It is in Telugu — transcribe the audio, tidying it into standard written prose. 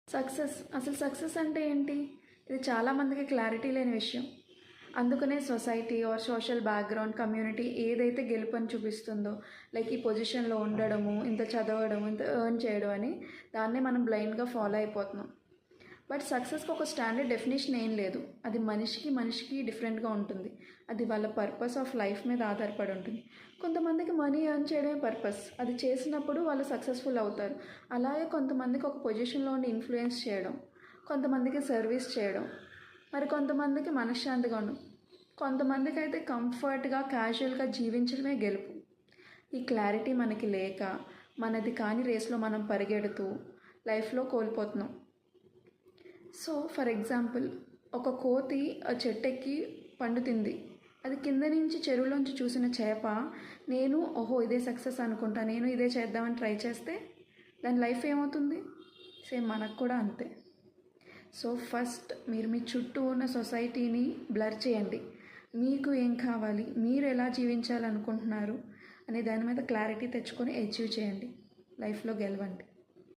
అసలు సక్సెస్ అంటే ఏంటి? ఇది చాలామందికి క్లారిటీ లేని విషయం. అందుకనే society or social background, community ఏదైతే గెలుపని చూపిస్తుందో, లైక్ ఈ పొజిషన్లో ఉండడము, ఇంత చదవడం, ఇంత ఎర్న్ చేయడం అని దాన్నే మనం బ్లైండ్గా ఫాలో అయిపోతున్నాం. బట్ సక్సెస్కి ఒక స్టాండర్డ్ డెఫినేషన్ ఏం లేదు. అది మనిషికి డిఫరెంట్గా ఉంటుంది. అది వాళ్ళ పర్పస్ ఆఫ్ లైఫ్ మీద ఆధారపడి ఉంటుంది. కొంతమందికి మనీ ఎర్న్ చేయడమే పర్పస్. అది చేసినప్పుడు వాళ్ళు సక్సెస్ఫుల్ అవుతారు. అలాగే కొంతమందికి ఒక పొజిషన్లో ఉండి ఇన్ఫ్లుయెన్స్ చేయడం, కొంతమందికి సర్వీస్ చేయడం, మరి కొంతమందికి మనశ్శాంతిగా ఉండడం, కొంతమందికి అయితే కంఫర్ట్గా క్యాజువల్గా జీవించడమే గెలుపు. ఈ క్లారిటీ మనకి లేక మనది కాని రేస్లో మనం పరిగెడుతూ లైఫ్లో కోల్పోతున్నాం. సో ఫర్ ఎగ్జాంపుల్, ఒక కోతి ఆ చెట్టెక్కి పండు తింది. అది కింద నుంచి చెరువులోంచి చూసిన చేప నేను ఇదే సక్సెస్ అనుకుంటా, నేను ఇదే చేద్దామని ట్రై చేస్తే దాని లైఫ్ ఏమవుతుంది? సేమ్ మనకు కూడా అంతే. సో ఫస్ట్ మీరు మీ చుట్టూ ఉన్న సొసైటీని బ్లర్ చేయండి. మీకు ఏం కావాలి, మీరు ఎలా జీవించాలనుకుంటున్నారు అనే దాని మీద క్లారిటీ తెచ్చుకొని అచీవ్ చేయండి. లైఫ్లో గెలవండి.